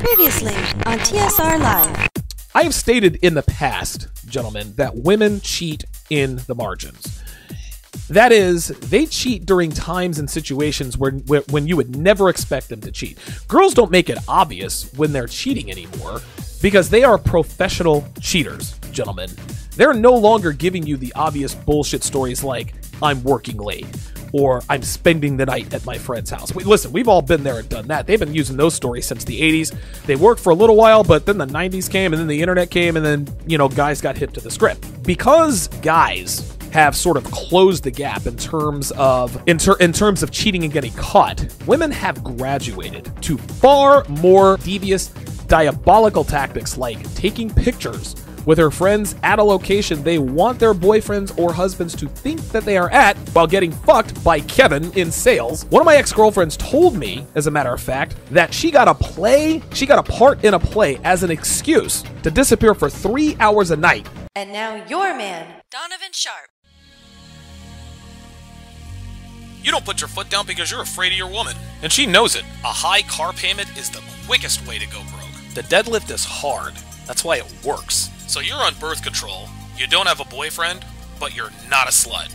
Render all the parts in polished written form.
Previously on TSR Live. I have stated in the past, gentlemen, that women cheat in the margins. That is, they cheat during times and situations when you would never expect them to cheat. Girls don't make it obvious when they're cheating anymore because they are professional cheaters, gentlemen. They're no longer giving you the obvious bullshit stories like, I'm working late, or I'm spending the night at my friend's house. Listen, we've all been there and done that. They've been using those stories since the 80s. They worked for a little while, but then the 90s came, and then the internet came, and then, guys got hip to the script. Because guys have sort of closed the gap in terms of cheating and getting caught, women have graduated to far more devious, diabolical tactics like taking pictures with her friends at a location they want their boyfriends or husbands to think that they are at while getting fucked by Kevin in sales. One of my ex-girlfriends told me, as a matter of fact, that she got a part in a play as an excuse to disappear for 3 hours a night. And now your man, Donovan Sharp. You don't put your foot down because you're afraid of your woman. And she knows it. A high car payment is the quickest way to go broke. The deadlift is hard. That's why it works. So you're on birth control, you don't have a boyfriend, but you're not a slut.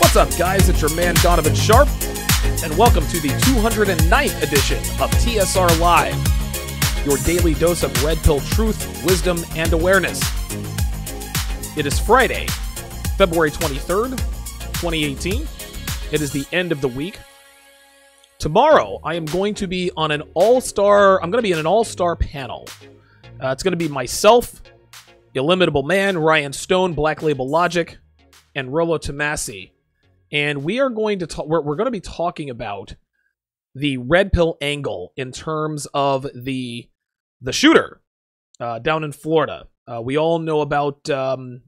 What's up, guys? It's your man, Donovan Sharp, and welcome to the 209th edition of TSR Live, your daily dose of red pill truth, wisdom, and awareness. It is Friday, February 23rd, 2018. It is the end of the week. Tomorrow, I am going to be on an all-star panel. It's going to be myself, Illimitable Man, Ryan Stone, Black Label Logic, and Rollo Tomasi. And we are going to talk, we're going to be talking about the red pill angle in terms of the shooter down in Florida. We all know about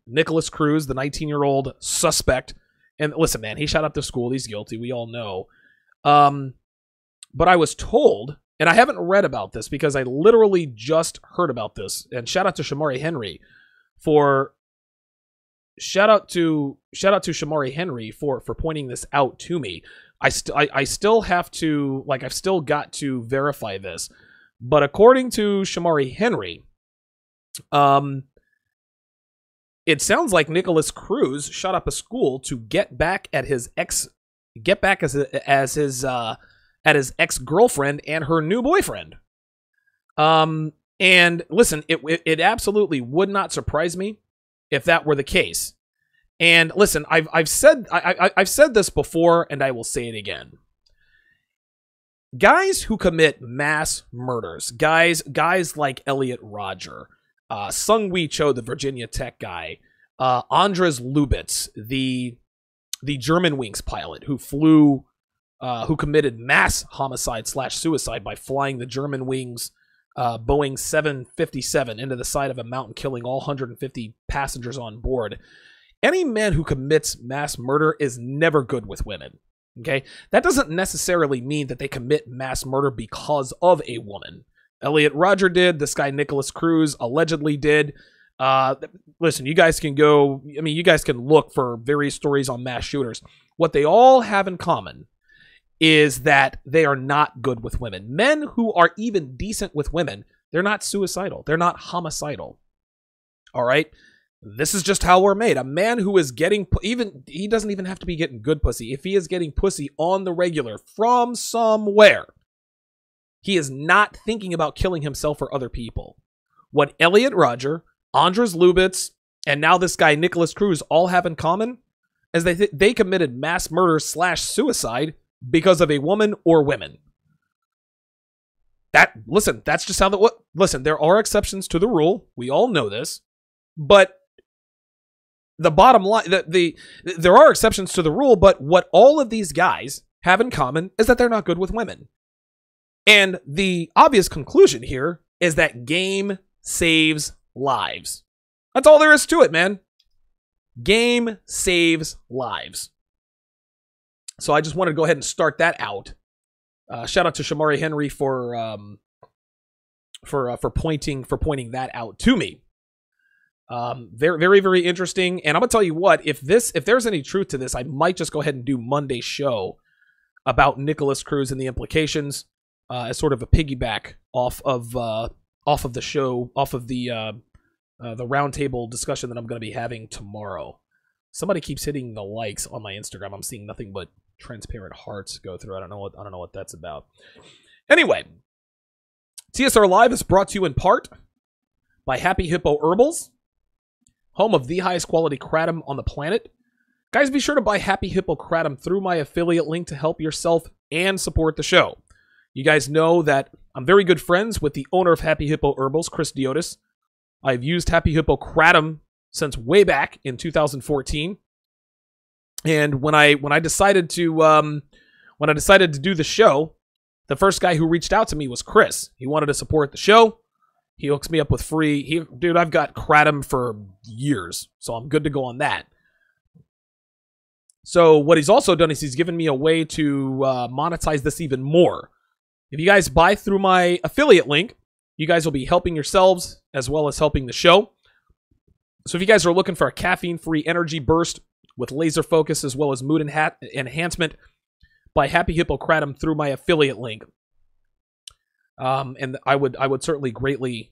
Nicholas Cruz, the 19-year-old suspect. And listen, man, he shot up the school. He's guilty. We all know. But I was told, and I haven't read about this because I literally just heard about this. And shout out to Shamari Henry for pointing this out to me. I still have to, I've still got to verify this. But according to Shamari Henry, it sounds like Nicholas Cruz shot up a school to get back at his his ex-girlfriend and her new boyfriend. And listen, it absolutely would not surprise me if that were the case. And listen, I've said this before, and I will say it again. Guys who commit mass murders, guys like Elliot Rodger, Sung-Wee Cho, the Virginia Tech guy, Andres Lubitz, the Germanwings pilot who committed mass homicide / suicide by flying the Germanwings Boeing 757 into the side of a mountain, killing all 150 passengers on board. Any man who commits mass murder is never good with women. Okay? That doesn't necessarily mean that they commit mass murder because of a woman. Elliot Rodger did. This guy Nicholas Cruz allegedly did. Listen, you guys can look for various stories on mass shooters. What they all have in common is that they are not good with women. Men who are even decent with women, they're not suicidal. They're not homicidal. All right? This is just how we're made. A man who is getting, he doesn't even have to be getting good pussy. If he is getting pussy on the regular from somewhere, he is not thinking about killing himself or other people. What Elliot Rodger, Andres Lubitz, and now this guy Nicholas Cruz all have in common is they committed mass murder / suicide because of a woman or women. That's just how listen, there are exceptions to the rule. We all know this. But the bottom line, there are exceptions to the rule, but what all of these guys have in common is that they're not good with women. And the obvious conclusion here is that game saves lives. That's all there is to it, man. Game saves lives. So I just wanted to go ahead and start that out. Shout out to Shamari Henry for pointing that out to me. Very, very, very interesting. And I'm gonna tell you what, if there's any truth to this, I might just go ahead and do Monday's show about Nicholas Cruz and the implications as sort of a piggyback off of the show, off of the roundtable discussion that I'm going to be having tomorrow. Somebody keeps hitting the likes on my Instagram. I'm seeing nothing but transparent hearts go through. I don't know what that's about. Anyway, TSR Live is brought to you in part by Happy Hippo Herbals, home of the highest quality kratom on the planet. Guys, be sure to buy Happy Hippo kratom through my affiliate link to help yourself and support the show. You guys know that I'm very good friends with the owner of Happy Hippo Herbals, Chris Diotis. I've used Happy Hippo kratom since way back in 2014. And when I decided to do the show, the first guy who reached out to me was Chris. He wanted to support the show. He hooks me up with free. Dude, I've got kratom for years, so I'm good to go on that. So what he's also done is he's given me a way to monetize this even more. If you guys buy through my affiliate link, you guys will be helping yourselves as well as helping the show. So if you guys are looking for a caffeine-free energy burst with laser focus as well as mood enhancement, buy Happy Hippo kratom through my affiliate link. And I would certainly greatly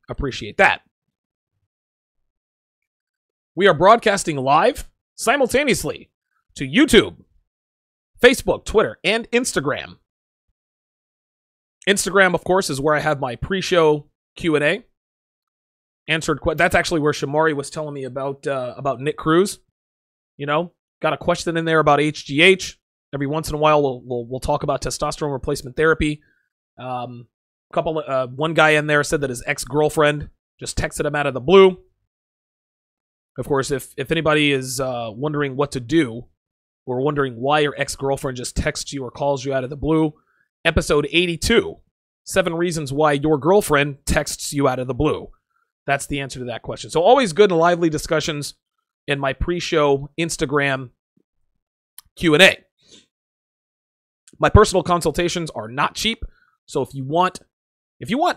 appreciate that. We are broadcasting live simultaneously to YouTube, Facebook, Twitter, and Instagram. Instagram, of course, is where I have my pre-show Q&A. That's actually where Shamari was telling me about Nick Cruz. You know, got a question in there about HGH. Every once in a while, we'll talk about testosterone replacement therapy. One guy in there said that his ex-girlfriend just texted him out of the blue. Of course, if anybody is wondering what to do, or wondering why your ex-girlfriend just texts you or calls you out of the blue, episode 82, 7 reasons why your girlfriend texts you out of the blue. That's the answer to that question. So always good and lively discussions in my pre-show Instagram Q&A. My personal consultations are not cheap. So if you want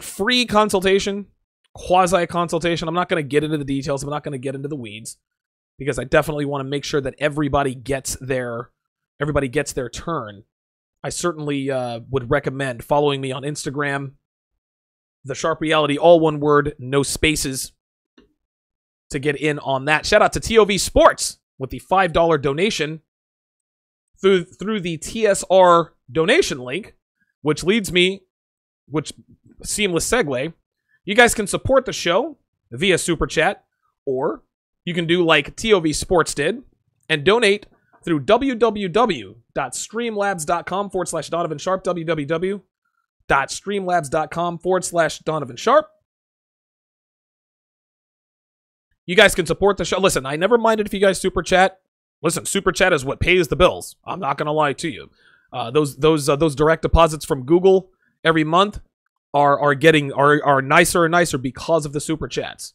free consultation, quasi-consultation, I'm not going to get into the details. I'm not going to get into the weeds because I definitely want to make sure that everybody gets their turn. I certainly would recommend following me on Instagram, The Sharp Reality, all one word, no spaces, to get in on that. Shout out to TOV Sports with the $5 donation through the TSR donation link, which seamless segue. You guys can support the show via Super Chat, or you can do like TOV Sports did and donate through www.streamlabs.com/Donovan Sharp, www.streamlabs.com/Donovan Sharp. You guys can support the show. Listen, I never minded if you guys Super Chat. Listen, Super Chat is what pays the bills. I'm not going to lie to you. Those direct deposits from Google every month are nicer and nicer because of the Super Chats.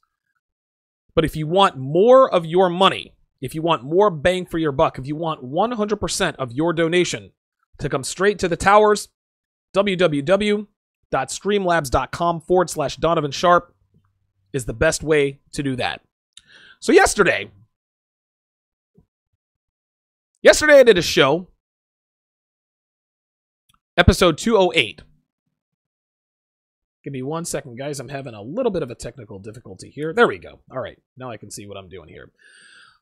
But if you want more of your money, if you want more bang for your buck, if you want 100% of your donation to come straight to the towers, www.streamlabs.com/Donovan Sharp is the best way to do that. So yesterday I did a show, episode 208. Give me 1 second, guys. I'm having a little bit of a technical difficulty here. There we go. All right. Now I can see what I'm doing here.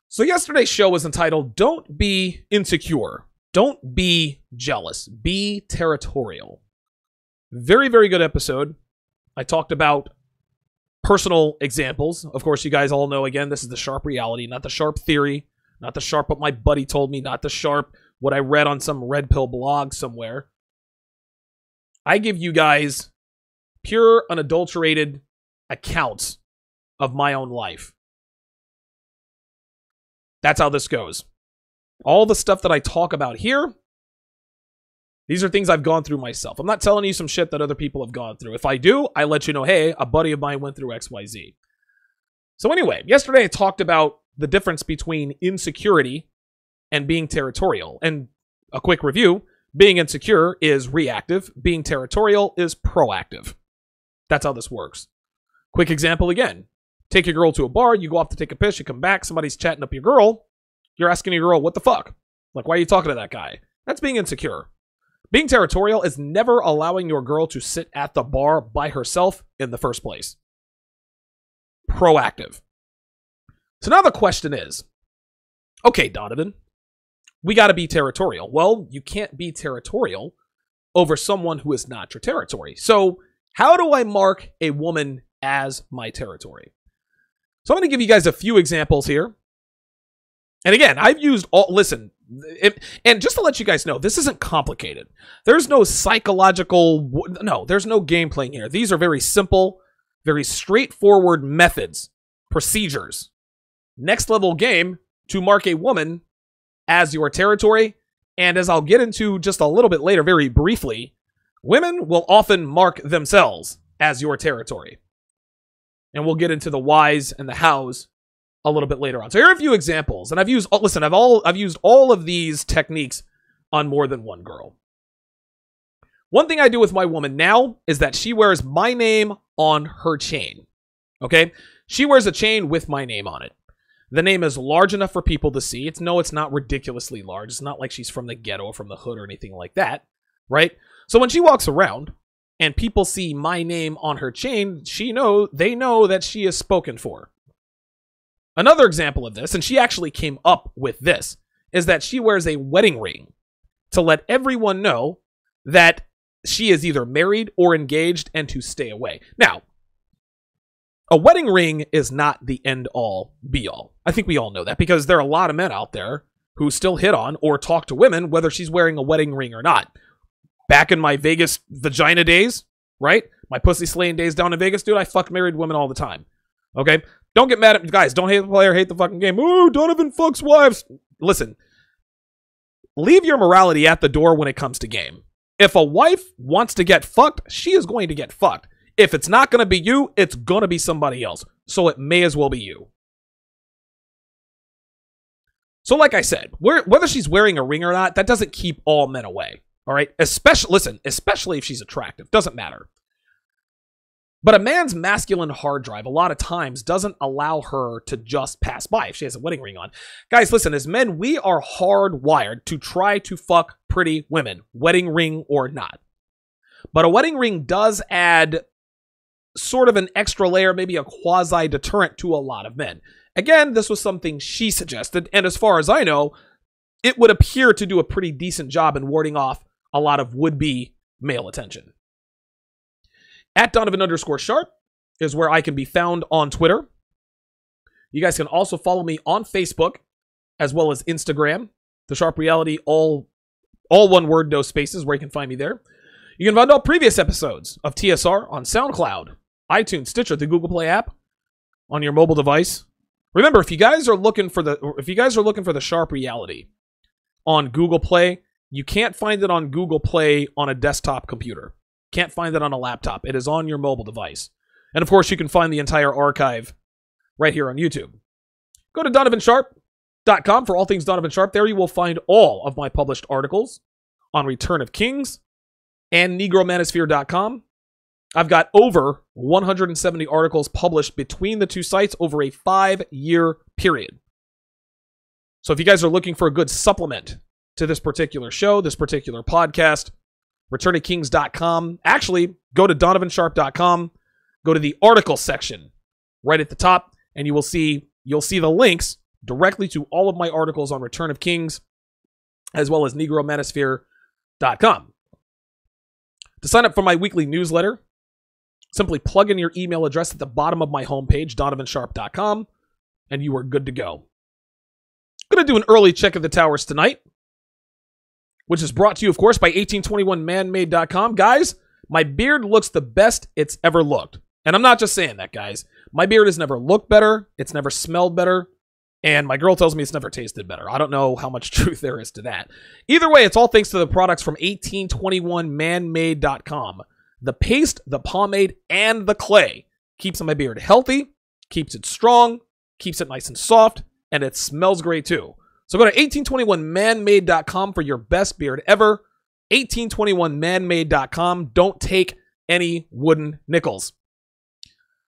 So yesterday's show was entitled, Don't Be Insecure. Don't be jealous. Be territorial. Very, very good episode. I talked about personal examples. Of course, you guys all know, again, this is the Sharp Reality, not the Sharp Theory, not the Sharp what my buddy told me, not the Sharp what I read on some red pill blog somewhere. I give you guys pure, unadulterated accounts of my own life. That's how this goes. All the stuff that I talk about here, these are things I've gone through myself. I'm not telling you some shit that other people have gone through. If I do, I let you know, hey, a buddy of mine went through XYZ. So anyway, yesterday I talked about the difference between insecurity and being territorial. And a quick review, being insecure is reactive. Being territorial is proactive. That's how this works. Quick example again. Take your girl to a bar, you go off to take a piss, you come back, somebody's chatting up your girl. You're asking your girl, what the fuck? Like, why are you talking to that guy? That's being insecure. Being territorial is never allowing your girl to sit at the bar by herself in the first place. Proactive. So now the question is, okay, Donovan, we got to be territorial. Well, you can't be territorial over someone who is not your territory. So how do I mark a woman as my territory? So I'm going to give you guys a few examples here. And again, I've used all, listen, and just to let you guys know, this isn't complicated. There's no psychological, no, there's no game playing here. These are very simple, very straightforward methods, procedures. Next level game to mark a woman as your territory. And as I'll get into just a little bit later, very briefly, women will often mark themselves as your territory. And we'll get into the whys and the hows a little bit later on. So here are a few examples. And I've used, listen, I've used all of these techniques on more than one girl. One thing I do with my woman now is that she wears my name on her chain. Okay? She wears a chain with my name on it. The name is large enough for people to see. It's not ridiculously large. It's not like she's from the ghetto or from the hood or anything like that, right? So when she walks around and people see my name on her chain, they know that she is spoken for. Another example of this, and she actually came up with this, is that she wears a wedding ring to let everyone know that she is either married or engaged and to stay away. Now, a wedding ring is not the end-all, be-all. I think we all know that because there are a lot of men out there who still hit on or talk to women whether she's wearing a wedding ring or not. Back in my Vegas vagina days, right? My pussy slaying days down in Vegas, dude, I fucked married women all the time. Okay? Don't get mad at me. Guys, don't hate the player, hate the fucking game. Ooh, Donovan fucks wives. Listen, leave your morality at the door when it comes to game. If a wife wants to get fucked, she is going to get fucked. If it's not going to be you, it's going to be somebody else. So it may as well be you. So like I said, whether she's wearing a ring or not, that doesn't keep all men away. All right? Especially if she's attractive. Doesn't matter. But a man's masculine hard drive a lot of times doesn't allow her to just pass by if she has a wedding ring on. Guys, listen, as men, we are hardwired to try to fuck pretty women, wedding ring or not. But a wedding ring does add sort of an extra layer, maybe a quasi-deterrent to a lot of men. Again, this was something she suggested, and as far as I know, it would appear to do a pretty decent job in warding off a lot of would-be male attention. At Donovan_Sharp is where I can be found on Twitter. You guys can also follow me on Facebook, as well as Instagram. The Sharp Reality, all one word, no spaces, where you can find me there. You can find all previous episodes of TSR on SoundCloud, iTunes, Stitcher, the Google Play app, on your mobile device. Remember, if you guys are looking for the Sharp Reality on Google Play, you can't find it on Google Play on a desktop computer. Can't find it on a laptop. It is on your mobile device. And of course, you can find the entire archive right here on YouTube. Go to DonovanSharp.com for all things Donovan Sharp. There you will find all of my published articles on Return of Kings and NegroManosphere.com. I've got over 170 articles published between the two sites over a 5-year period. So if you guys are looking for a good supplement to this particular show, this particular podcast, returnofkings.com. Actually, go to DonovanSharp.com, go to the article section right at the top, and you'll see the links directly to all of my articles on Return of Kings, as well as NegroManosphere.com. To sign up for my weekly newsletter, simply plug in your email address at the bottom of my homepage, DonovanSharp.com, and you are good to go. I'm going to do an early check of the towers tonight, which is brought to you, of course, by 1821manmade.com. Guys, my beard looks the best it's ever looked. And I'm not just saying that, guys. My beard has never looked better. It's never smelled better. And my girl tells me it's never tasted better. I don't know how much truth there is to that. Either way, it's all thanks to the products from 1821manmade.com. The paste, the pomade, and the clay keeps my beard healthy, keeps it strong, keeps it nice and soft, and it smells great too. So go to 1821manmade.com for your best beard ever. 1821manmade.com. Don't take any wooden nickels.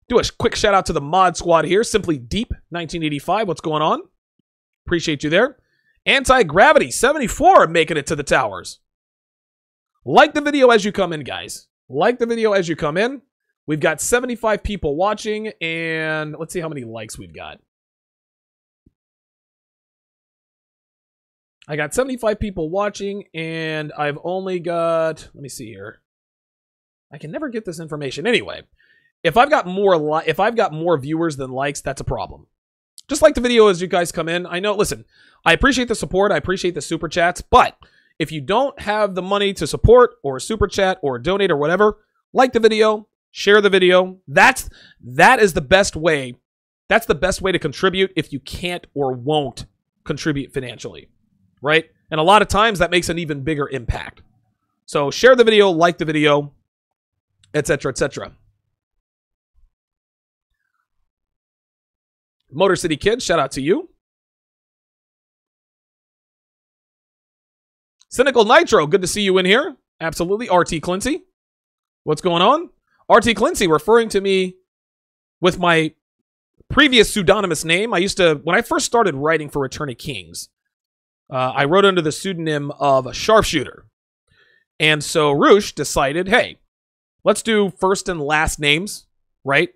Do a quick shout out to the mod squad here. Simply Deep 1985. What's going on? Appreciate you there. Anti-gravity 74 making it to the towers. Like the video as you come in, guys. Like the video as you come in. We've got 75 people watching, and let's see how many likes we've got. I got 75 people watching, and I've only got, let me see here. I can never get this information. Anyway, if I've got more viewers than likes, that's a problem. Just like the video as you guys come in. I know, listen, I appreciate the support. I appreciate the super chats, but if you don't have the money to support or super chat or donate or whatever, like the video, share the video. That is the best way. That's the best way to contribute if you can't or won't contribute financially, right? And a lot of times that makes an even bigger impact. So share the video, like the video, etc., etc. Motor City Kid, shout out to you. Cynical Nitro, good to see you in here. Absolutely. RT Clincy, what's going on? RT Clincy referring to me with my previous pseudonymous name. I used to, when I first started writing for Return of Kings, I wrote under the pseudonym of Sharpshooter. And so Roosh decided, hey, let's do first and last names, right?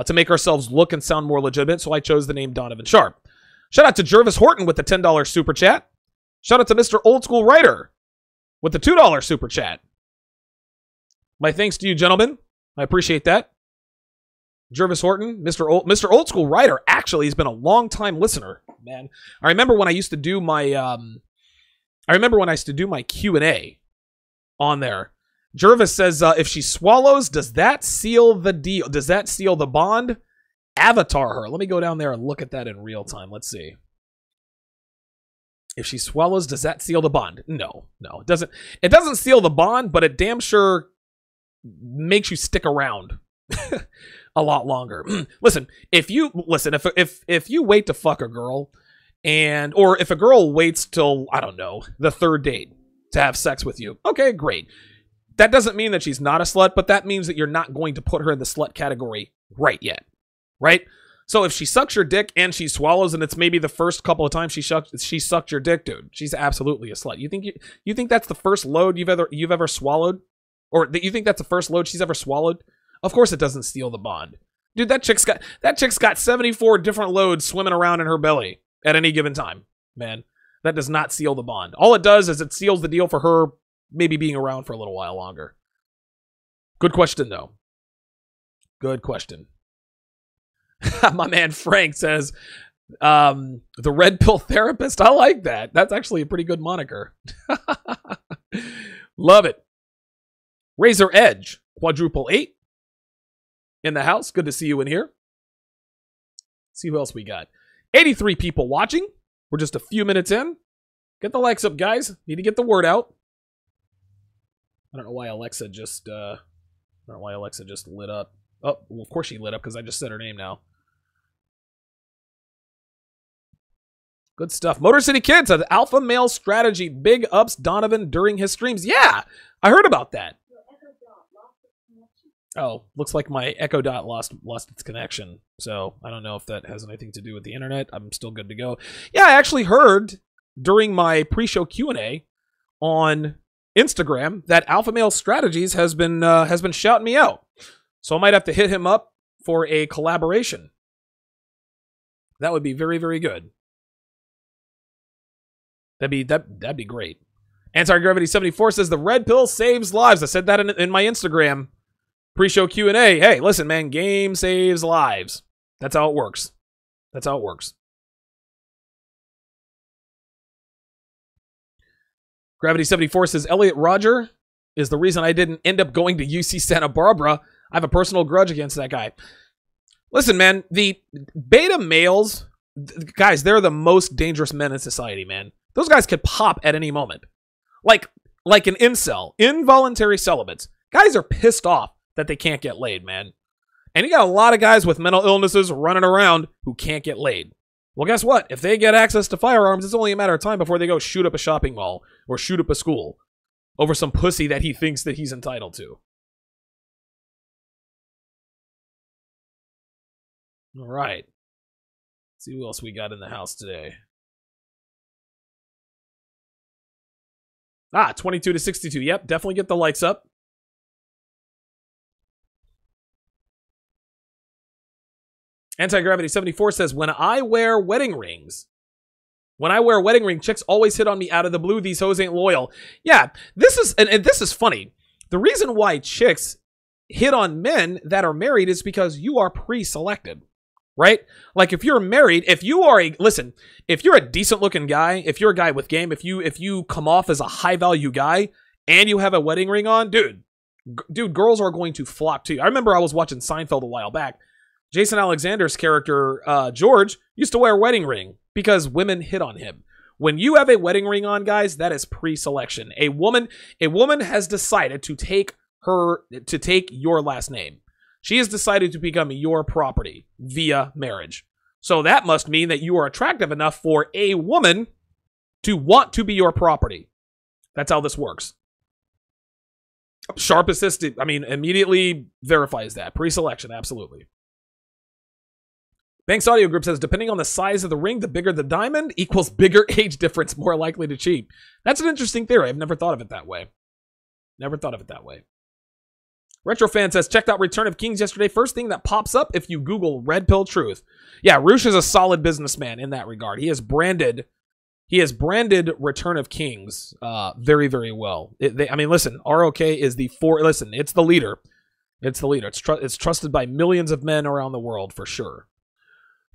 To make ourselves look and sound more legitimate. So I chose the name Donovan Sharp. Shout out to Jervis Horton with the $10 super chat. Shout out to Mr. Old School Writer with the $2 super chat. My thanks to you, gentlemen. I appreciate that. Jervis Horton, Mr. Old School Writer, actually has been a long time listener, man. I remember when I used to do my Q&A on there. Jervis says, if she swallows, does that seal the deal? Does that seal the bond? Avatar her. Let me go down there and look at that in real time. Let's see. If she swallows, does that seal the bond? No, it doesn't. It doesn't seal the bond, but it damn sure makes you stick around a lot longer. Listen, if you wait to fuck a girl, or if a girl waits till, I don't know, the third date to have sex with you, okay, great. That doesn't mean that she's not a slut, but that means that you're not going to put her in the slut category right yet, right? So if she sucks your dick and she swallows, and it's maybe the first couple of times she sucked your dick, dude, she's absolutely a slut. You think that's the first load you've ever swallowed, or that you think that's the first load she's ever swallowed? Of course, it doesn't steal the bond, dude. That chick's got 74 different loads swimming around in her belly at any given time, man. That does not seal the bond. All it does is it seals the deal for her maybe being around for a little while longer. Good question, though. Good question. My man Frank says, the red pill therapist. I like that. That's actually a pretty good moniker. Love it. Razor Edge, quadruple 8 in the house. Good to see you in here. Let's see who else we got. 83 people watching. We're just a few minutes in. Get the likes up, guys. Need to get the word out. I don't know why Alexa just lit up. Oh, well, of course she lit up because I just said her name now. Good stuff. Motor City Kids, the alpha male strategy. Big ups Donovan during his streams. Yeah, I heard about that. Oh, looks like my Echo Dot lost its connection. So I don't know if that has anything to do with the internet. I'm still good to go. Yeah, I actually heard during my pre-show Q&A on Instagram that Alpha Male Strategies has been shouting me out. So I might have to hit him up for a collaboration. That would be very, very good. That'd be great. Anti-Gravity 74 says the red pill saves lives. I said that in my Instagram pre-show Q&A. Hey, listen, man, game saves lives. That's how it works. That's how it works. Gravity 74 says Elliot Rodger is the reason I didn't end up going to UC Santa Barbara. I have a personal grudge against that guy. Listen, man, the beta males, guys, they're the most dangerous men in society, man. Those guys could pop at any moment. Like an incel, involuntary celibates. Guys are pissed off that they can't get laid, man. And you got a lot of guys with mental illnesses running around who can't get laid. Well, guess what? If they get access to firearms, it's only a matter of time before they go shoot up a shopping mall or shoot up a school over some pussy that he thinks that he's entitled to. All right. Let's see who else we got in the house today. Ah, 22 to 62. Yep, definitely get the likes up. Anti-Gravity 74 says, when I wear wedding rings, chicks always hit on me out of the blue. These hoes ain't loyal. Yeah, this is, and this is funny. The reason why chicks hit on men that are married is because you are pre-selected, right? Like if you're married, if you're a decent looking guy, if you're a guy with game, if you come off as a high value guy and you have a wedding ring on, dude, girls are going to flock to you. I remember I was watching Seinfeld a while back. Jason Alexander's character, George, used to wear a wedding ring because women hit on him. When you have a wedding ring on, guys, that is pre-selection. A woman has decided to take your last name. She has decided to become your property via marriage. So that must mean that you are attractive enough for a woman to want to be your property. That's how this works. Sharp Assist, immediately verifies that. Pre-selection, absolutely. Banks Audio Group says, depending on the size of the ring, the bigger the diamond equals bigger age difference, more likely to cheat. That's an interesting theory. I've never thought of it that way. Retrofan says, checked out Return of Kings yesterday. First thing that pops up if you Google Red Pill Truth. Yeah, Roosh is a solid businessman in that regard. He has branded Return of Kings very, very well. Listen, ROK is it's the leader. It's trusted by millions of men around the world for sure.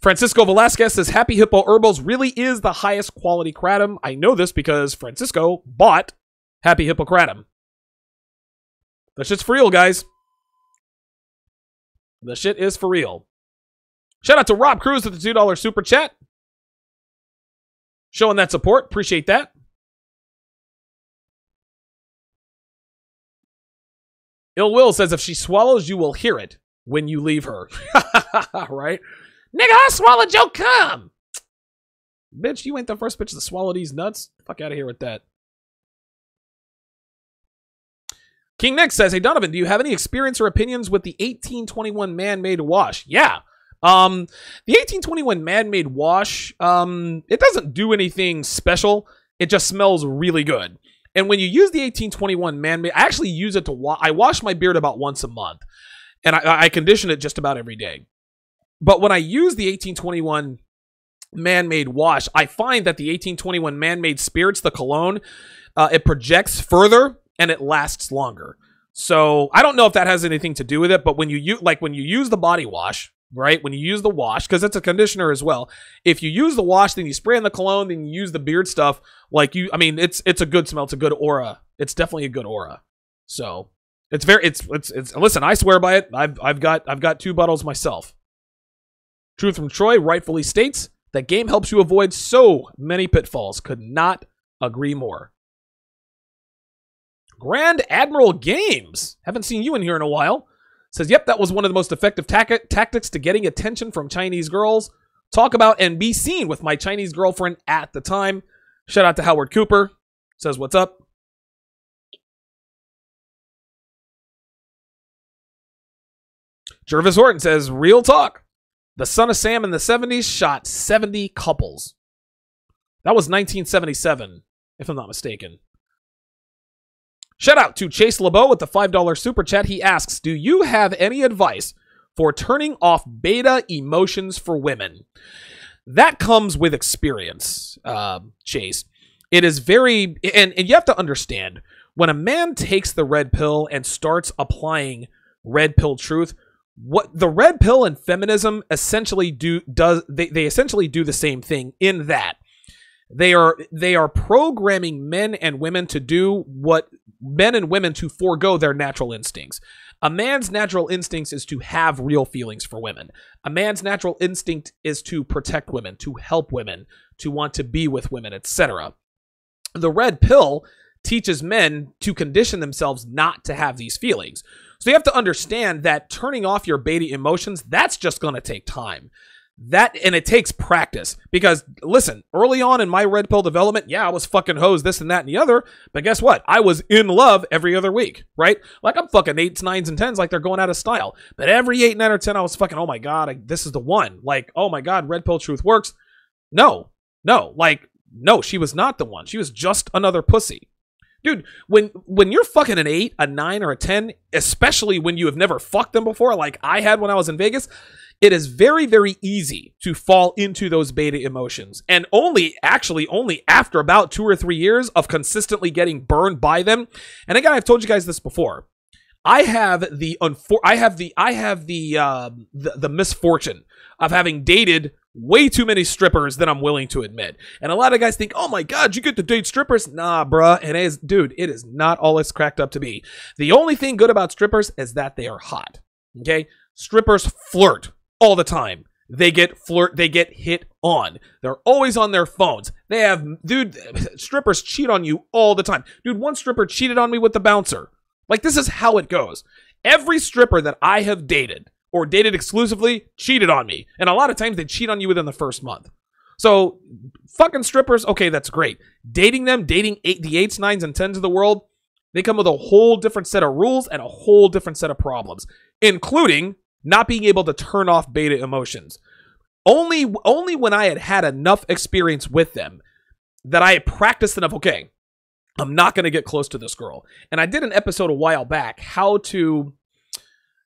Francisco Velasquez says, Happy Hippo Herbals really is the highest quality kratom. I know this because Francisco bought Happy Hippo kratom. The shit's for real, guys. The shit is for real. Shout out to Rob Cruz with the $2 super chat. Showing that support. Appreciate that. Ill Will says, if she swallows, you will hear it when you leave her. Right? Nigga, I swallowed your cum. Bitch, you ain't the first bitch to swallow these nuts. Fuck out of here with that. King Nick says, hey, Donovan, do you have any experience or opinions with the 1821 man-made wash? Yeah. The 1821 man-made wash, it doesn't do anything special. It just smells really good. And when you use the 1821 man-made, I actually use it to wash. I wash my beard about once a month. And I condition it just about every day. But when I use the 1821 man-made wash, I find that the 1821 man-made spirits, the cologne, it projects further and it lasts longer. So I don't know if that has anything to do with it, but when you use the body wash, right? When you use the wash, because it's a conditioner as well. If you use the wash, then you spray in the cologne, then you use the beard stuff. It's a good smell. It's a good aura. It's definitely a good aura. So listen, I swear by it. I've got 2 bottles myself. Truth from Troy rightfully states that game helps you avoid so many pitfalls. Could not agree more. Grand Admiral Games. Haven't seen you in here in a while. Says, yep, that was one of the most effective tactics to getting attention from Chinese girls. Talk about and be seen with my Chinese girlfriend at the time. Shout out to Howard Cooper. Says, what's up? Jervis Horton says, real talk. The Son of Sam in the 70s shot 70 couples. That was 1977, if I'm not mistaken. Shout out to Chase LeBeau with the $5 super chat. He asks, do you have any advice for turning off beta emotions for women? That comes with experience, Chase. It is very, and you have to understand, when a man takes the red pill and starts applying red pill truth, what the red pill and feminism essentially they essentially do the same thing in that they are programming men and women to do what men and women to forego their natural instincts. A man's natural instincts is to have real feelings for women. A man's natural instinct is to protect women, to help women, to want to be with women, etc. The red pill teaches men to condition themselves not to have these feelings. So you have to understand that turning off your beta emotions, that's just going to take time. And it takes practice. Because, listen, early on in my red pill development, yeah, I was fucking hoes, this and that and the other. But guess what? I was in love every other week, right? Like, I'm fucking 8s, 9s, and 10s like they're going out of style. But every 8, 9, or 10, I was fucking, oh my God, this is the one. Like, oh my God, red pill truth works. No, she was not the one. She was just another pussy. Dude, when you're fucking an 8, a 9, or a 10, especially when you have never fucked them before, like I had when I was in Vegas, it is very, very easy to fall into those beta emotions. And only after about 2 or 3 years of consistently getting burned by them. And again, I've told you guys this before. I have the misfortune of having dated way too many strippers than I'm willing to admit. And a lot of guys think, oh my God, you get to date strippers? Nah, bruh. And it is not all it's cracked up to be. The only thing good about strippers is that they are hot. Okay? Strippers flirt all the time. They get hit on. They're always on their phones. Strippers cheat on you all the time. Dude, one stripper cheated on me with the bouncer. Like, this is how it goes. Every stripper that I have dated or dated exclusively cheated on me. And a lot of times they cheat on you within the first month. So, fucking strippers, okay, that's great. Dating them, the 8s, 9s, and 10s of the world, they come with a whole different set of rules and a whole different set of problems, including not being able to turn off beta emotions. Only when I had enough experience with them that I had practiced enough, okay, I'm not going to get close to this girl. And I did an episode a while back, how did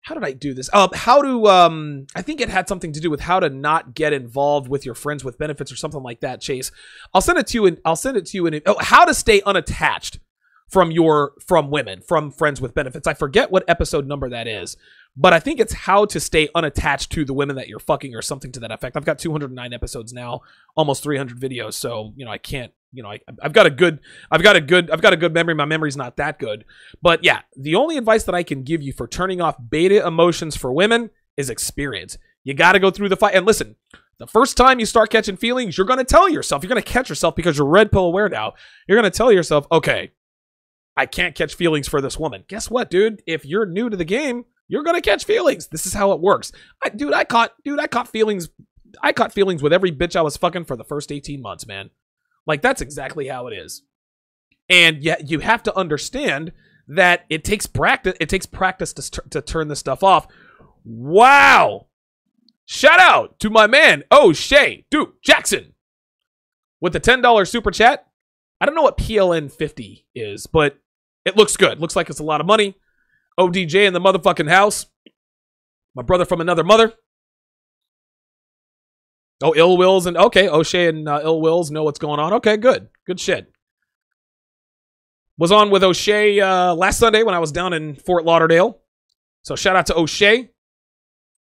I do this? I think it had something to do with how to not get involved with your friends with benefits or something like that, Chase. I'll send it to you how to stay unattached from women, from friends with benefits. I forget what episode number that is, but I think it's how to stay unattached to the women that you're fucking or something to that effect. I've got 209 episodes now, almost 300 videos. So, I can't, I've got a good memory. My memory's not that good, but yeah, the only advice that I can give you for turning off beta emotions for women is experience. You got to go through the fight. And listen, the first time you start catching feelings, you're going to tell yourself, you're going to catch yourself because you're red pill aware now. You're going to tell yourself, okay, I can't catch feelings for this woman. Guess what, dude? If you're new to the game, you're going to catch feelings. This is how it works. I caught feelings. I caught feelings with every bitch I was fucking for the first 18 months, man. Like, that's exactly how it is. And yet you have to understand that it takes practice. It takes practice to turn this stuff off. Wow. Shout out to my man, O'Shea Duke Jackson, with the $10 super chat. I don't know what PLN 50 is, but it looks good. Looks like it's a lot of money. ODJ in the motherfucking house. My brother from another mother. Oh, Ill Wills and okay, O'Shea and Ill Wills know what's going on. Okay, good. Good shit. Was on with O'Shea last Sunday when I was down in Fort Lauderdale. So shout out to O'Shea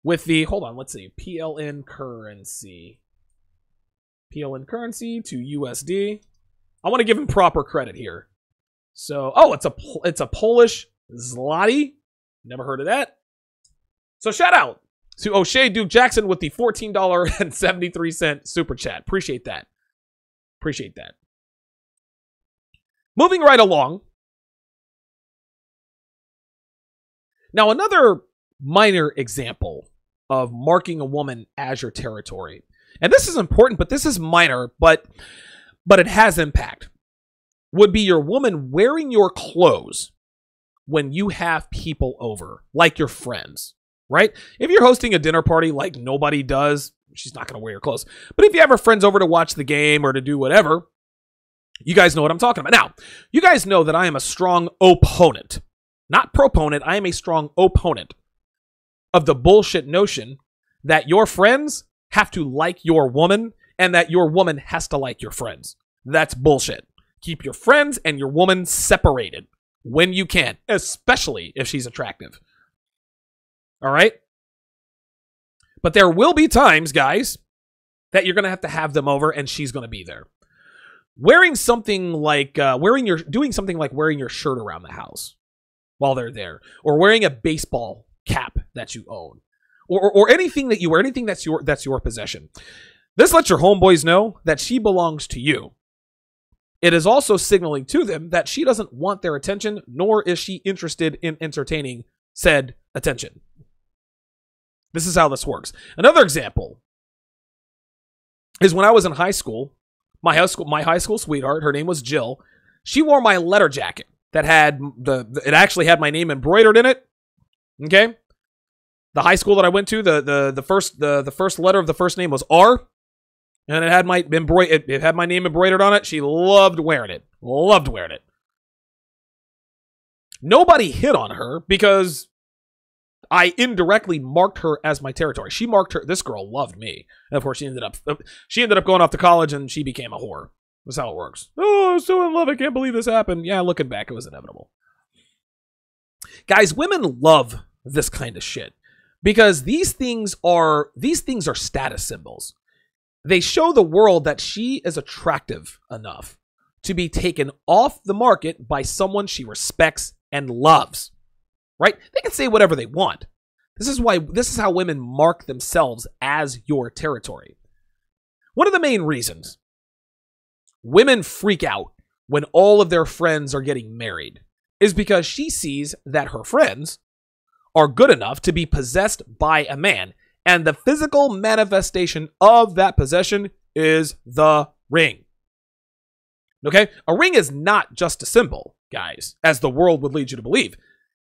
with the, hold on, let's see, PLN currency. PLN currency to USD. I want to give him proper credit here. So, it's a Polish zloty. Never heard of that. So shout out to O'Shea Duke Jackson with the $14.73 super chat. Appreciate that. Appreciate that. Moving right along. Now, another minor example of marking a woman as your territory. And this is important, but this is minor, but it has impact. Would be your woman wearing your clothes when you have people over, like your friends, right? If you're hosting a dinner party like nobody does, she's not going to wear your clothes. But if you have her friends over to watch the game or to do whatever, you guys know what I'm talking about. Now, you guys know that I am a strong opponent, not proponent. I am a strong opponent of the bullshit notion that your friends have to like your woman and that your woman has to like your friends. That's bullshit. Keep your friends and your woman separated when you can, especially if she's attractive. All right? But there will be times, guys, that you're going to have them over and she's going to be there. Doing something like wearing your shirt around the house while they're there, or wearing a baseball cap that you own, or anything that you wear, anything that's your possession. This lets your homeboys know that she belongs to you. It is also signaling to them that she doesn't want their attention, nor is she interested in entertaining said attention. This is how this works. Another example is when I was in high school, my high school sweetheart, her name was Jill. She wore my letter jacket that had it actually had my name embroidered in it. Okay? The high school that I went to, the first letter of the first name was R. And it had my name embroidered on it. She loved wearing it. Loved wearing it. Nobody hit on her because I indirectly marked her as my territory. She marked her. This girl loved me. And of course, she ended up going off to college and she became a whore. That's how it works. Oh, I'm so in love. I can't believe this happened. Yeah, looking back, it was inevitable. Guys, women love this kind of shit because these things are status symbols. They show the world that she is attractive enough to be taken off the market by someone she respects and loves. Right? They can say whatever they want. This is how women mark themselves as your territory. One of the main reasons women freak out when all of their friends are getting married is because she sees that her friends are good enough to be possessed by a man, and the physical manifestation of that possession is the ring. Okay? A ring is not just a symbol, guys, as the world would lead you to believe.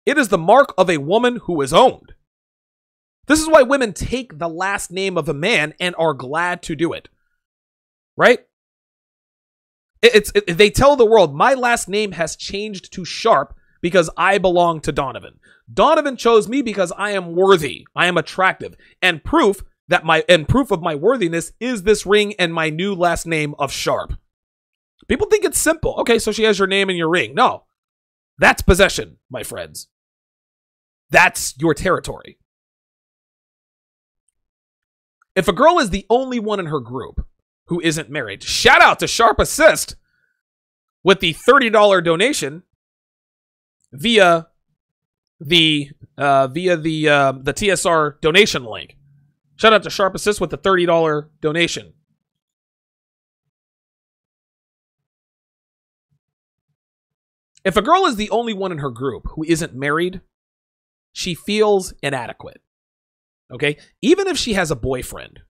It is the mark of a woman who is owned. This is why women take the last name of a man and are glad to do it. Right? They tell the world, my last name has changed to Sharp because I belong to Donovan. Donovan chose me because I am worthy. I am attractive. And proof of my worthiness is this ring and my new last name of Sharp. People think it's simple. Okay, so she has your name and your ring. No. That's possession, my friends. That's your territory. If a girl is the only one in her group who isn't married, shout out to Sharp Assist with the $30 donation via the TSR donation link. Shout out to Sharp Assist with the $30 donation. If a girl is the only one in her group who isn't married, she feels inadequate. Okay? Even if she has a boyfriend,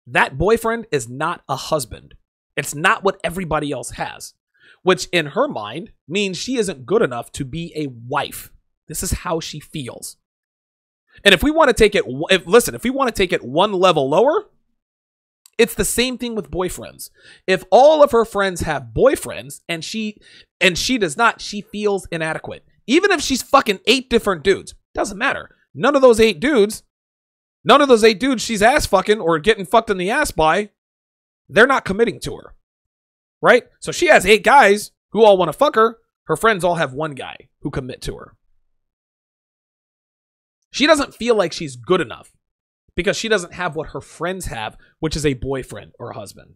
that boyfriend is not a husband. It's not what everybody else has, which in her mind means she isn't good enough to be a wife. This is how she feels. And if we want to take it, if we want to take it one level lower, it's the same thing with boyfriends. If all of her friends have boyfriends and she does not, she feels inadequate. Even if she's fucking 8 different dudes, doesn't matter. None of those 8 dudes she's ass fucking or getting fucked in the ass by, they're not committing to her. Right? So she has 8 guys who all want to fuck her. Her friends all have 1 guy who commit to her. She doesn't feel like she's good enough because she doesn't have what her friends have, which is a boyfriend or a husband.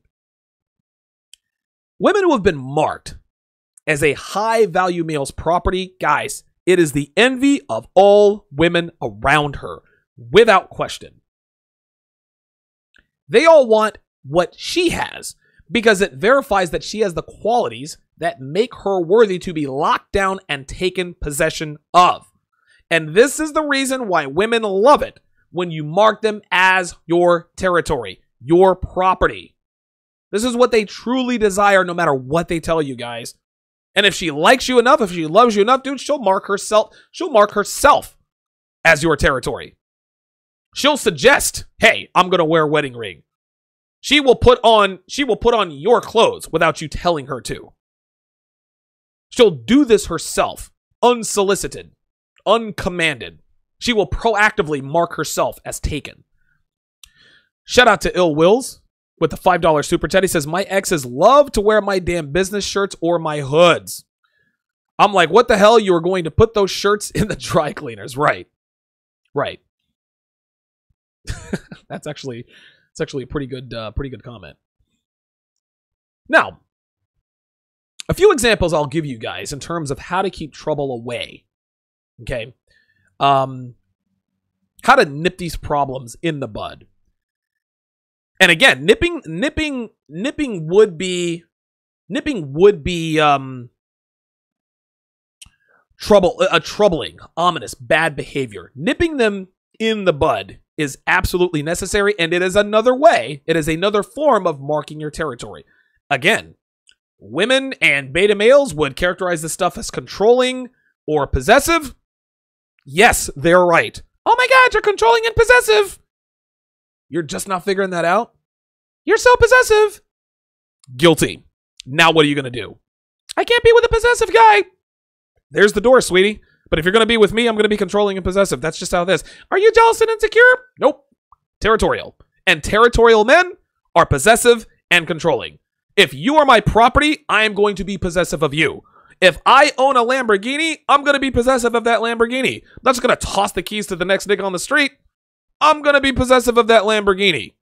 Women who have been marked as a high-value male's property, guys, it is the envy of all women around her, without question. They all want what she has because it verifies that she has the qualities that make her worthy to be locked down and taken possession of. And this is the reason why women love it when you mark them as your territory, your property. This is what they truly desire no matter what they tell you, guys. And if she likes you enough, if she loves you enough, dude, she'll mark herself as your territory. She'll suggest, hey, I'm going to wear a wedding ring. She will put on your clothes without you telling her to. She'll do this herself, unsolicited, uncommanded. She will proactively mark herself as taken. Shout out to Ill Wills with the $5 super chat. He says, my exes love to wear my damn business shirts or my hoods. I'm like, what the hell? You were going to put those shirts in the dry cleaners. Right. It's actually a pretty good comment. Now, a few examples I'll give you guys in terms of how to keep trouble away. Okay. How to nip these problems in the bud. And again, nipping would be troubling, ominous, bad behavior. Nipping them in the bud is absolutely necessary, and it is another way, it is another form of marking your territory. Again, women and beta males would characterize this stuff as controlling or possessive. Yes, they're right. Oh my God, you're controlling and possessive. You're just not figuring that out? You're so possessive. Guilty. Now what are you going to do? I can't be with a possessive guy. There's the door, sweetie. But if you're going to be with me, I'm going to be controlling and possessive. That's just how it is. Are you jealous and insecure? Nope. Territorial. And territorial men are possessive and controlling. If you are my property, I am going to be possessive of you. If I own a Lamborghini, I'm going to be possessive of that Lamborghini. I'm not just going to toss the keys to the next nigga on the street. I'm going to be possessive of that Lamborghini.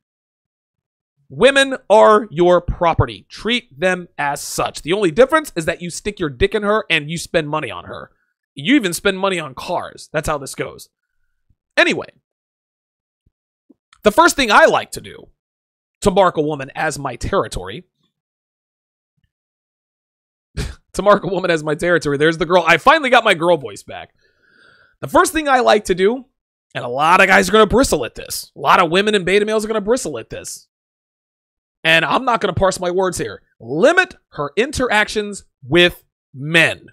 Women are your property. Treat them as such. The only difference is that you stick your dick in her and you spend money on her. You even spend money on cars. That's how this goes. Anyway, the first thing I like to do to mark a woman as my territory, there's the girl. I finally got my girl voice back. The first thing I like to do, and a lot of guys are going to bristle at this. A lot of women and beta males are going to bristle at this. And I'm not going to parse my words here. Limit her interactions with men.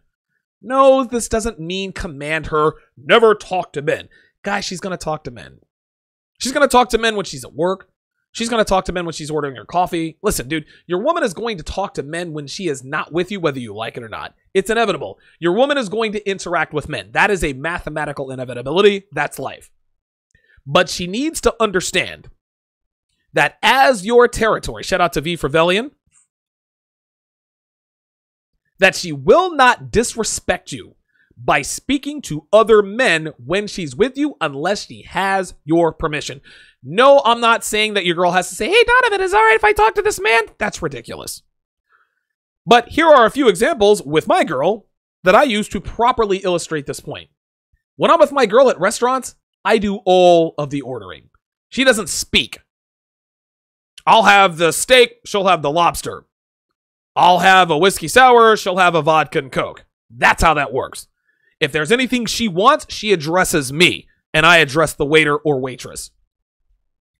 No, this doesn't mean command her, never talk to men. Guys, she's going to talk to men. She's going to talk to men when she's at work. She's going to talk to men when she's ordering her coffee. Listen, dude, your woman is going to talk to men when she is not with you, whether you like it or not. It's inevitable. Your woman is going to interact with men. That is a mathematical inevitability. That's life. But she needs to understand that as your territory, shout out to V for Velian, that she will not disrespect you by speaking to other men when she's with you unless she has your permission. No, I'm not saying that your girl has to say, hey, Donovan, is it all right if I talk to this man? That's ridiculous. But here are a few examples with my girl that I use to properly illustrate this point. When I'm with my girl at restaurants, I do all of the ordering. She doesn't speak. I'll have the steak, she'll have the lobster. I'll have a whiskey sour, she'll have a vodka and Coke. That's how that works. If there's anything she wants, she addresses me, and I address the waiter or waitress.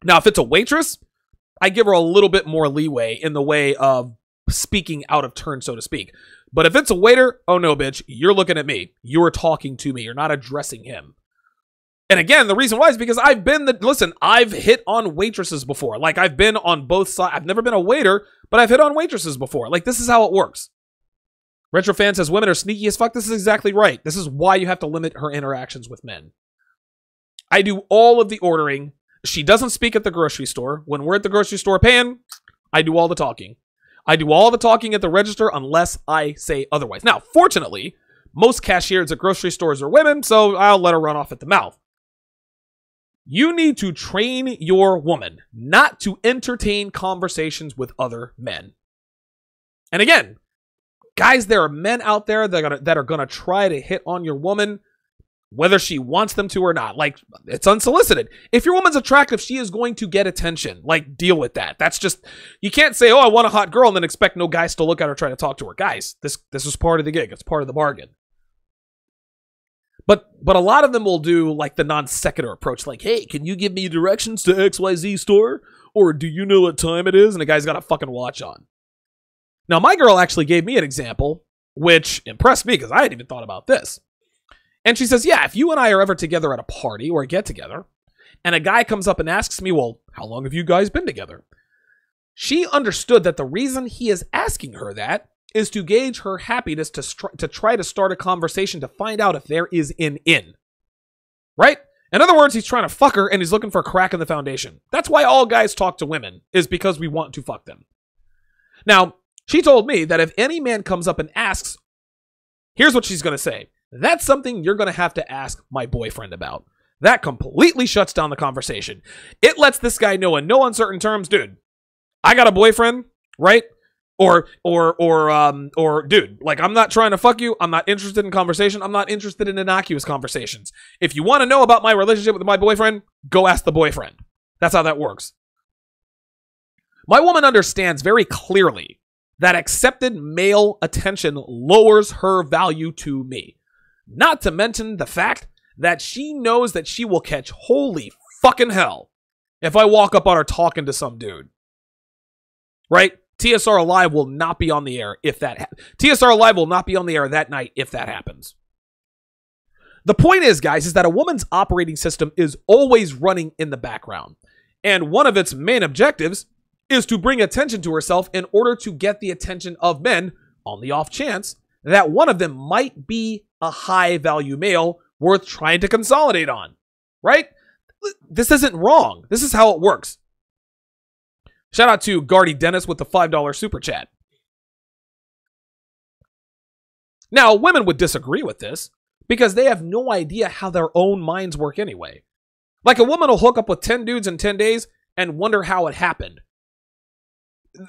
Now, if it's a waitress, I give her a little bit more leeway in the way of speaking out of turn, so to speak. But if it's a waiter, oh no, bitch, you're looking at me. You're talking to me. You're not addressing him. And again, the reason why is because I've hit on waitresses before. Like, I've been on both sides. I've never been a waiter, but I've hit on waitresses before. Like, this is how it works. Retrofan says women are sneaky as fuck. This is exactly right. This is why you have to limit her interactions with men. I do all of the ordering. She doesn't speak at the grocery store. When we're at the grocery store paying, I do all the talking. I do all the talking at the register unless I say otherwise. Now, fortunately, most cashiers at grocery stores are women, so I'll let her run off at the mouth. You need to train your woman not to entertain conversations with other men. And again, guys, there are men out there that are gonna try to hit on your woman, whether she wants them to or not. Like, it's unsolicited. If your woman's attractive, she is going to get attention. Like, deal with that. That's just, you can't say, oh, I want a hot girl, and then expect no guys to look at her, try to talk to her. Guys, this is part of the gig. It's part of the bargain. But a lot of them will do like the non sequitur approach, like, hey, can you give me directions to XYZ store? Or do you know what time it is? And the guy's got a fucking watch on. Now, my girl actually gave me an example, which impressed me because I hadn't even thought about this. And she says, yeah, if you and I are ever together at a party or a get-together, and a guy comes up and asks me, well, how long have you guys been together? She understood that the reason he is asking her that is to gauge her happiness to try to start a conversation to find out if there is an in. Right? In other words, he's trying to fuck her and he's looking for a crack in the foundation. That's why all guys talk to women, is because we want to fuck them. Now, she told me that if any man comes up and asks, here's what she's going to say. That's something you're going to have to ask my boyfriend about. That completely shuts down the conversation. It lets this guy know in no uncertain terms, dude, I got a boyfriend, right? Or dude, like, I'm not trying to fuck you. I'm not interested in conversation. I'm not interested in innocuous conversations. If you want to know about my relationship with my boyfriend, go ask the boyfriend. That's how that works. My woman understands very clearly that accepted male attention lowers her value to me. Not to mention the fact that she knows that she will catch holy fucking hell if I walk up on her talking to some dude. Right? TSR Live will not be on the air if that happens. TSR Live will not be on the air that night if that happens. The point is, guys, is that a woman's operating system is always running in the background. And one of its main objectives is to bring attention to herself in order to get the attention of men on the off chance that one of them might be a high value male worth trying to consolidate on, right? This isn't wrong. This is how it works. Shout out to Gardy Dennis with the $5 super chat. Now, women would disagree with this because they have no idea how their own minds work anyway. Like, a woman will hook up with 10 dudes in 10 days and wonder how it happened.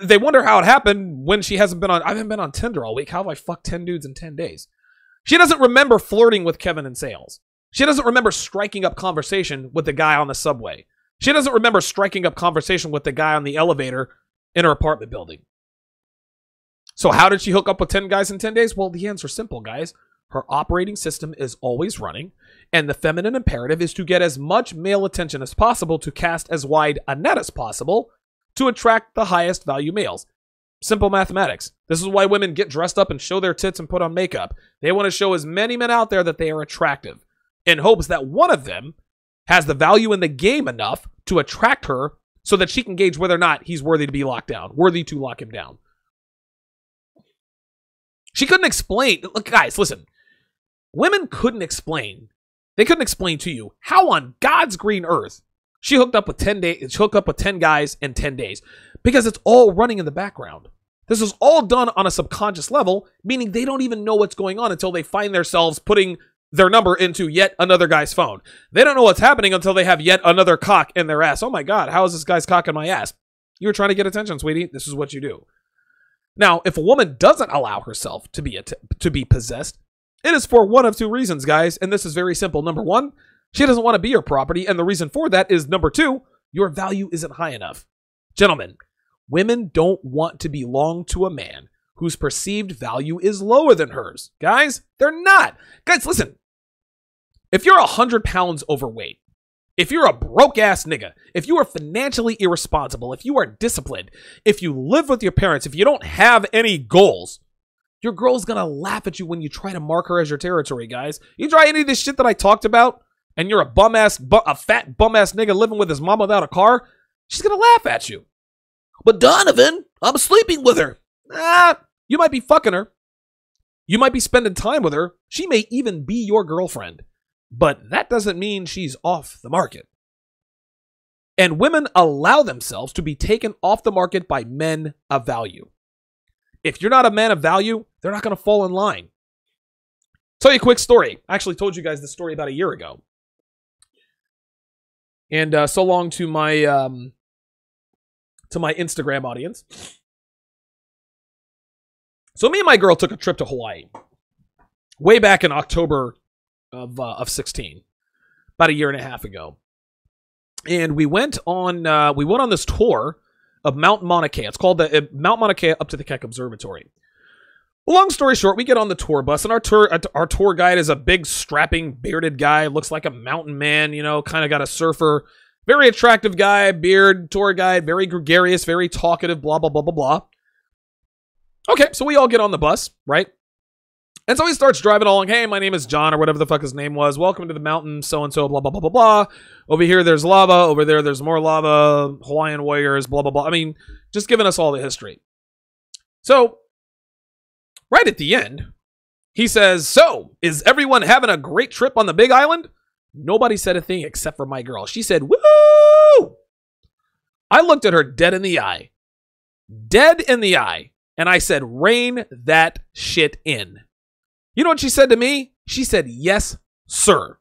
They wonder how it happened when she hasn't been on... I haven't been on Tinder all week. How have I fucked 10 dudes in 10 days? She doesn't remember flirting with Kevin in sales. She doesn't remember striking up conversation with the guy on the subway. She doesn't remember striking up conversation with the guy on the elevator in her apartment building. So how did she hook up with 10 guys in 10 days? Well, the answer's simple, guys. Her operating system is always running, and the feminine imperative is to get as much male attention as possible to cast as wide a net as possible to attract the highest value males. Simple mathematics. This is why women get dressed up and show their tits and put on makeup. They want to show as many men out there that they are attractive, in hopes that one of them has the value in the game enough to attract her so that she can gauge whether or not he's worthy to be locked down, worthy to lock him down. She couldn't explain. Look, guys, listen. Women couldn't explain. They couldn't explain to you how on God's green earth she hooked up with 10 days. She hooked up with 10 guys in 10 days because it's all running in the background. This is all done on a subconscious level, meaning they don't even know what's going on until they find themselves putting their number into yet another guy's phone. They don't know what's happening until they have yet another cock in their ass. Oh my God, how is this guy's cock in my ass? You were trying to get attention, sweetie. This is what you do. Now, if a woman doesn't allow herself to be possessed, it is for one of two reasons, guys, and this is very simple. Number one, she doesn't want to be your property, and the reason for that is, number two, your value isn't high enough. Gentlemen, women don't want to belong to a man whose perceived value is lower than hers. Guys, they're not. Guys, listen. If you're 100 pounds overweight, if you're a broke-ass nigga, if you are financially irresponsible, if you are disciplined, if you live with your parents, if you don't have any goals, your girl's gonna laugh at you when you try to mark her as your territory, guys. You try any of this shit that I talked about, and you're a fat bum-ass nigga living with his mom without a car, she's gonna laugh at you. But Donovan, I'm sleeping with her. You might be fucking her. You might be spending time with her. She may even be your girlfriend. But that doesn't mean she's off the market. And women allow themselves to be taken off the market by men of value. If you're not a man of value, they're not going to fall in line. Tell you a quick story. I actually told you guys this story about a year ago. And so long to my Instagram audience. So me and my girl took a trip to Hawaii way back in October of 16, about a year and a half ago. And we went on this tour of Mount Mauna Kea. It's called the Mount Mauna Kea up to the Keck Observatory. Well, long story short, we get on the tour bus, and our tour guide is a big, strapping, bearded guy. Looks like a mountain man, you know, kind of got a surfer. Very attractive guy, beard, tour guide, very gregarious, very talkative, blah, blah, blah, blah, blah. Okay, so we all get on the bus, right? And so he starts driving along. Hey, my name is John, or whatever the fuck his name was. Welcome to the mountain, so-and-so, blah, blah, blah, blah, blah. Over here, there's lava. Over there, there's more lava. Hawaiian warriors, blah, blah, blah. I mean, just giving us all the history. So, right at the end, he says, so, is everyone having a great trip on the Big Island? Nobody said a thing except for my girl. She said, woo! I looked at her dead in the eye. Dead in the eye. And I said, rein that shit in. You know what she said to me? She said, yes, sir.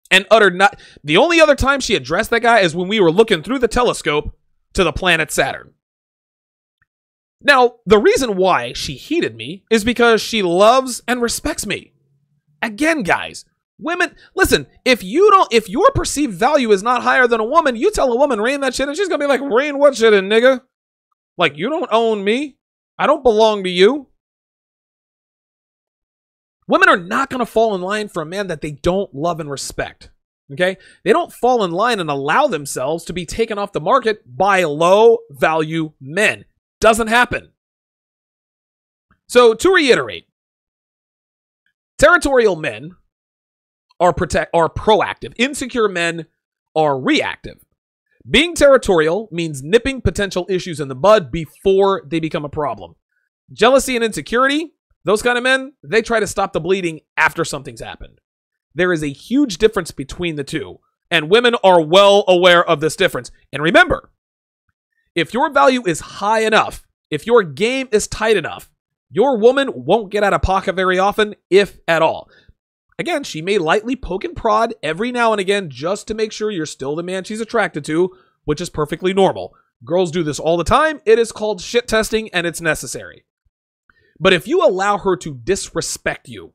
And uttered not. The only other time she addressed that guy is when we were looking through the telescope to the planet Saturn. Now, the reason why she heeded me is because she loves and respects me. Again, guys, women, listen, if your perceived value is not higher than a woman, you tell a woman, rein that shit in, she's gonna be like, rein what shit in, nigga? Like, you don't own me. I don't belong to you. Women are not going to fall in line for a man that they don't love and respect. Okay? They don't fall in line and allow themselves to be taken off the market by low-value men. Doesn't happen. So, to reiterate, territorial men are proactive. Insecure men are reactive. Being territorial means nipping potential issues in the bud before they become a problem. Jealousy and insecurity, Those kind of men, they try to stop the bleeding after something's happened. There is a huge difference between the two, and women are well aware of this difference. And remember, if your value is high enough, if your game is tight enough, your woman won't get out of pocket very often, if at all. Again, she may lightly poke and prod every now and again just to make sure you're still the man she's attracted to, which is perfectly normal. Girls do this all the time. It is called shit testing, and it's necessary. But if you allow her to disrespect you,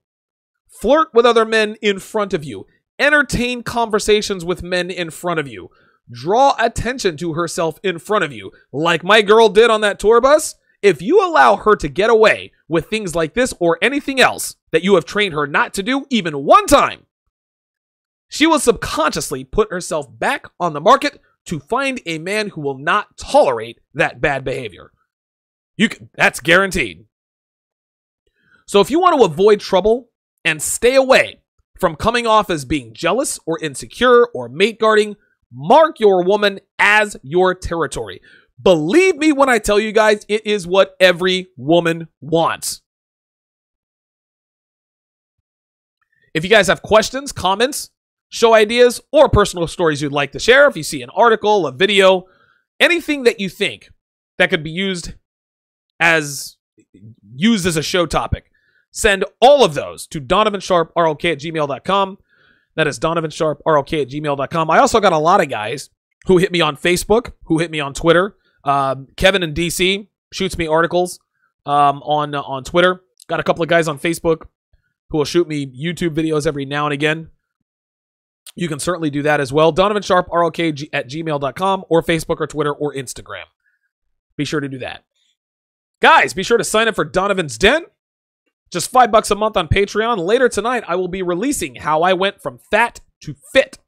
flirt with other men in front of you, entertain conversations with men in front of you, draw attention to herself in front of you, like my girl did on that tour bus, if you allow her to get away with things like this or anything else that you have trained her not to do even one time, she will subconsciously put herself back on the market to find a man who will not tolerate that bad behavior. That's guaranteed. So if you want to avoid trouble and stay away from coming off as being jealous or insecure or mate guarding, mark your woman as your territory. Believe me when I tell you guys, it is what every woman wants. If you guys have questions, comments, show ideas, or personal stories you'd like to share, if you see an article, a video, anything that you think that could be used as a show topic, send all of those to donovansharprok@gmail.com. That is donovansharprok@gmail.com. I also got a lot of guys who hit me on Facebook, who hit me on Twitter. Kevin in DC shoots me articles on Twitter. Got a couple of guys on Facebook who will shoot me YouTube videos every now and again. You can certainly do that as well. donovansharprok@gmail.com or Facebook or Twitter or Instagram. Be sure to do that. Guys, be sure to sign up for Donovan's Den. Just $5 a month on Patreon. Later tonight, I will be releasing how I went from fat to fit.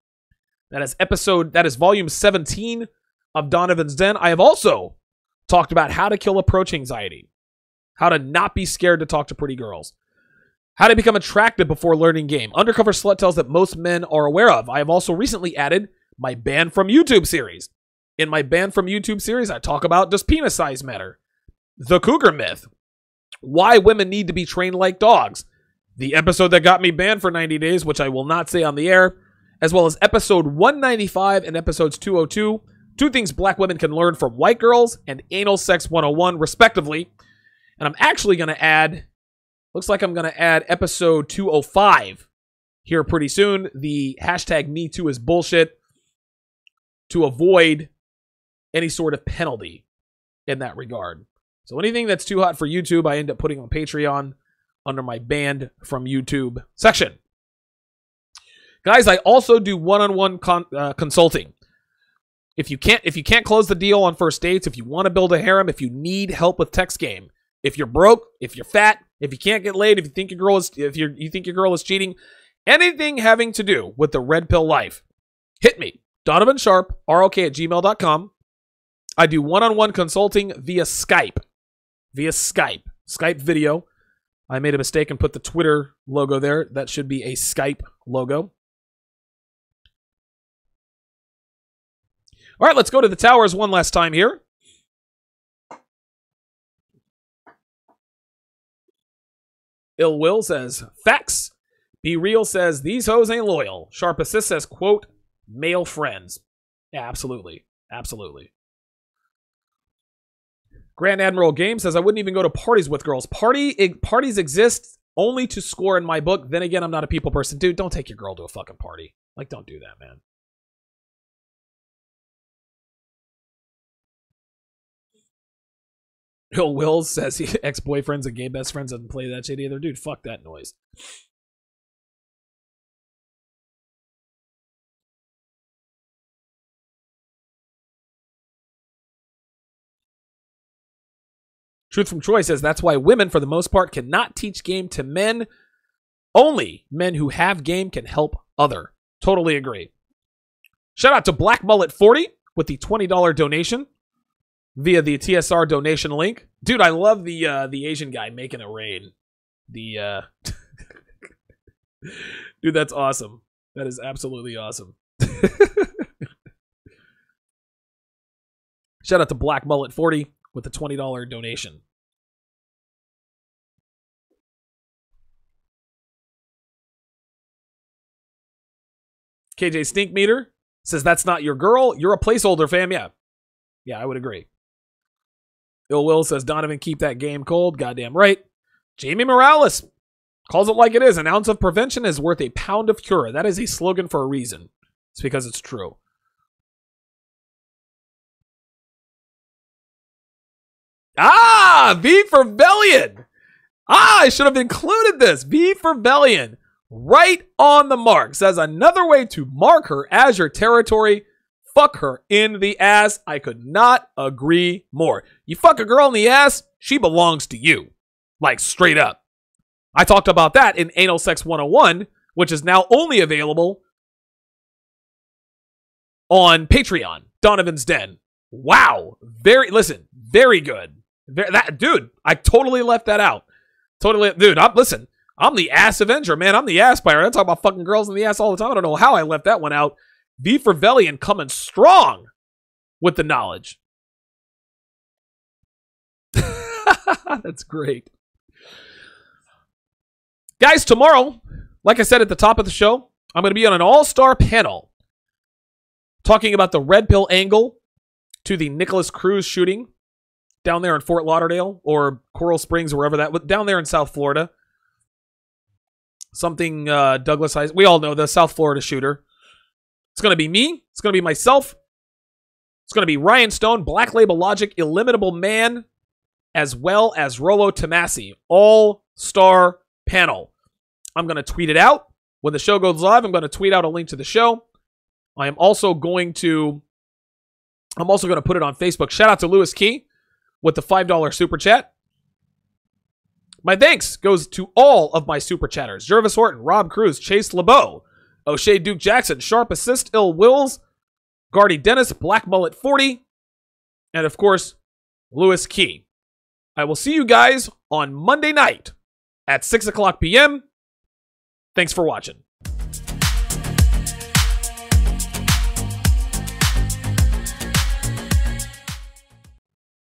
That is volume 17 of Donovan's Den. I have also talked about how to kill approach anxiety, how to not be scared to talk to pretty girls, how to become attractive before learning game, undercover slut tales that most men are aware of. I have also recently added my Banned from YouTube series. In my Banned from YouTube series, I talk about does penis size matter, the cougar myth, why women need to be trained like dogs, the episode that got me banned for 90 days, which I will not say on the air, as well as episode 195 and episodes 202, 2 things black women can learn from white girls, and anal sex 101, respectively. And I'm actually going to add, looks like I'm going to add episode 205 here pretty soon, the hashtag #MeToo is bullshit, to avoid any sort of penalty in that regard. So anything that's too hot for YouTube, I end up putting on Patreon under my Banned from YouTube section. Guys, I also do one-on-one consulting. If you can't close the deal on first dates, if you want to build a harem, if you need help with text game, if you're broke, if you're fat, if you can't get laid, if you think your girl is cheating, anything having to do with the red pill life, hit me. donovansharprok@gmail.com. I do one-on-one consulting via Skype. Skype video. I made a mistake and put the Twitter logo there. That should be a Skype logo. All right, let's go to the towers one last time here. Ill Will says, facts. Be Real says, these hoes ain't loyal. Sharp Assist says, quote, male friends. Yeah, absolutely. Absolutely. Grand Admiral Game says, I wouldn't even go to parties with girls. Parties exist only to score in my book. Then again, I'm not a people person. Dude, don't take your girl to a fucking party. Like, don't do that, man. Bill Wills says ex-boyfriends and gay best friends doesn't play that shit either. Dude, fuck that noise. Truth from Troy says that's why women, for the most part, cannot teach game to men. Only men who have game can help other. Totally agree. Shout out to Black Mullet 40 with the $20 donation via the TSR donation link. Dude, I love the Asian guy making it rain. Dude, that's awesome. That is absolutely awesome. Shout out to Black Mullet 40 with the $20 donation. KJ Stinkmeter says that's not your girl. You're a placeholder, fam. Yeah. Yeah, I would agree. Ill Will says, Donovan, keep that game cold. Goddamn right. Jamie Morales calls it like it is. An ounce of prevention is worth a pound of cure. That is a slogan for a reason. It's because it's true. Ah, V for Bellion. I should have included this. V for Bellion. Right on the mark. Says another way to mark her as your territory. Fuck her in the ass. I could not agree more. You fuck a girl in the ass, she belongs to you. Like, straight up. I talked about that in Anal Sex 101, which is now only available on Patreon. Donovan's Den. Wow. Very good. Dude, I totally left that out. Dude, I'm the ass avenger, man. I'm the ass buyer. I talk about fucking girls in the ass all the time. I don't know how I left that one out. V for Velian coming strong with the knowledge. That's great. Guys, tomorrow, like I said at the top of the show, I'm going to be on an all-star panel talking about the red pill angle to the Nicholas Cruz shooting down there in Fort Lauderdale or Coral Springs, or wherever that, down there in South Florida. Something Douglas Heiss. We all know the South Florida shooter. It's going to be me. It's going to be myself. It's going to be Ryan Stone, Black Label Logic, Illimitable Man, as well as Rolo Tomasi. All-star panel. I'm going to tweet it out. When the show goes live, I'm going to tweet out a link to the show. I'm also going to put it on Facebook. Shout out to Lewis Key with the $5 super chat. My thanks goes to all of my super chatters. Jervis Horton, Rob Cruz, Chase LeBeau, O'Shea Duke Jackson, Sharp Assist, Ill Wills, Gardy Dennis, Black Mullet 40, and of course, Lewis Key. I will see you guys on Monday night at 6 o'clock p.m. Thanks for watching.